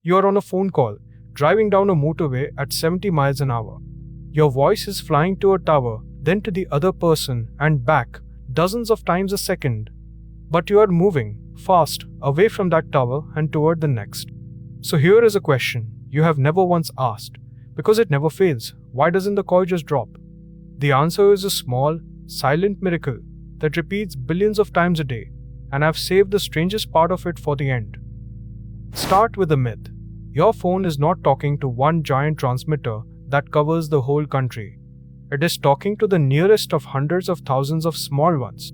You are on a phone call, driving down a motorway at 70 miles an hour. Your voice is flying to a tower, then to the other person, and back, dozens of times a second. But you are moving, fast, away from that tower and toward the next. So here is a question you have never once asked. Because it never fails, why doesn't the call just drop? The answer is a small, silent miracle that repeats billions of times a day, and I've saved the strangest part of it for the end. Start with a myth. Your phone is not talking to one giant transmitter that covers the whole country. It is talking to the nearest of hundreds of thousands of small ones.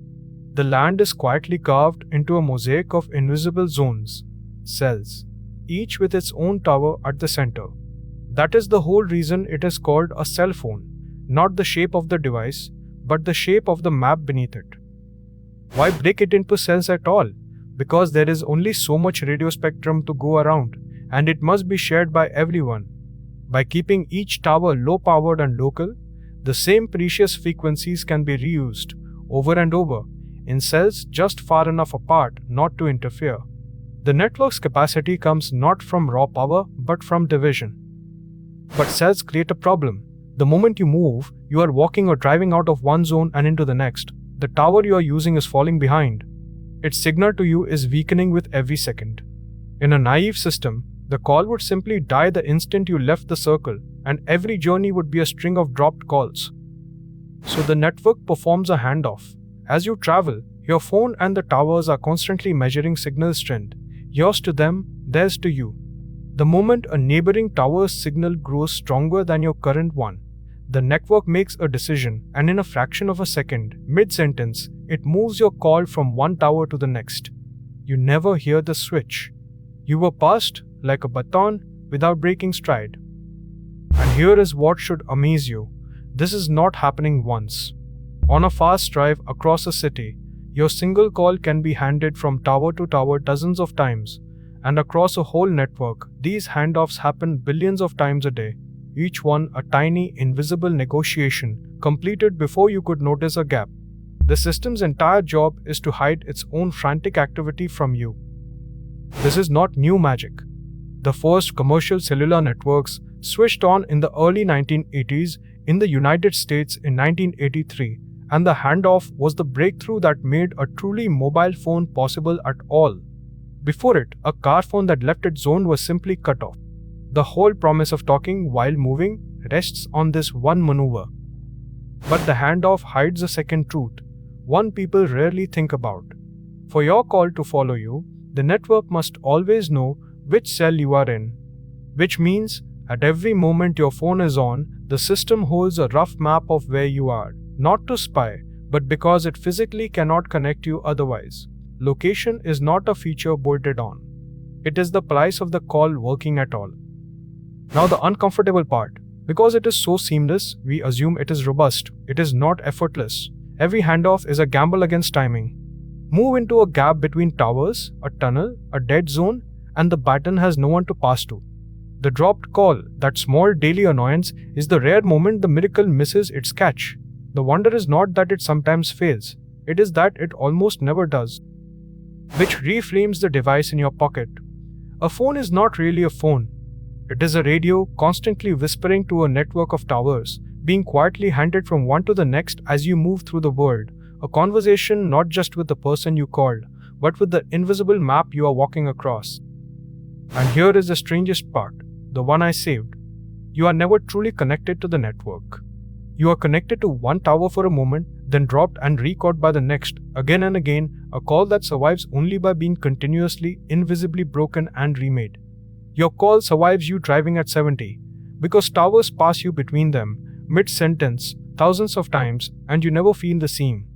The land is quietly carved into a mosaic of invisible zones, cells, each with its own tower at the center. That is the whole reason it is called a cell phone, not the shape of the device, but the shape of the map beneath it. Why break it into cells at all? Because there is only so much radio spectrum to go around, and it must be shared by everyone. By keeping each tower low-powered and local, the same precious frequencies can be reused over and over in cells just far enough apart not to interfere. The network's capacity comes not from raw power but from division. But cells create a problem. The moment you move, you are walking or driving out of one zone and into the next. The tower you are using is falling behind. Its signal to you is weakening with every second. In a naive system, the call would simply die the instant you left the circle, and every journey would be a string of dropped calls. So the network performs a handoff. As you travel, your phone and the towers are constantly measuring signal strength, yours to them, theirs to you. The moment a neighboring tower's signal grows stronger than your current one, the network makes a decision, and in a fraction of a second, mid-sentence, it moves your call from one tower to the next. You never hear the switch. You were passed like a baton without breaking stride. And here is what should amaze you. This is not happening once. On a fast drive across a city, your single call can be handed from tower to tower dozens of times, and across a whole network, these handoffs happen billions of times a day, each one a tiny, invisible negotiation completed before you could notice a gap. The system's entire job is to hide its own frantic activity from you. This is not new magic. The first commercial cellular networks switched on in the early 1980s in the United States in 1983, and the handoff was the breakthrough that made a truly mobile phone possible at all. Before it, a car phone that left its zone was simply cut off. The whole promise of talking while moving rests on this one maneuver. But the handoff hides a second truth, one people rarely think about. For your call to follow you, the network must always know which cell you are in. Which means, at every moment your phone is on, the system holds a rough map of where you are, not to spy, but because it physically cannot connect you otherwise. Location is not a feature bolted on. It is the price of the call working at all. Now the uncomfortable part. Because it is so seamless, we assume it is robust. It is not effortless. Every handoff is a gamble against timing. Move into a gap between towers, a tunnel, a dead zone, and the baton has no one to pass to. The dropped call, that small daily annoyance, is the rare moment the miracle misses its catch. The wonder is not that it sometimes fails, it is that it almost never does. Which reframes the device in your pocket. A phone is not really a phone. It is a radio constantly whispering to a network of towers, being quietly handed from one to the next as you move through the world. A conversation not just with the person you called, but with the invisible map you are walking across. And here is the strangest part, the one I saved. You are never truly connected to the network. You are connected to one tower for a moment, then dropped and recalled by the next, again and again, a call that survives only by being continuously, invisibly broken and remade. Your call survives you driving at 70, because towers pass you between them, mid-sentence, thousands of times, and you never feel the seam.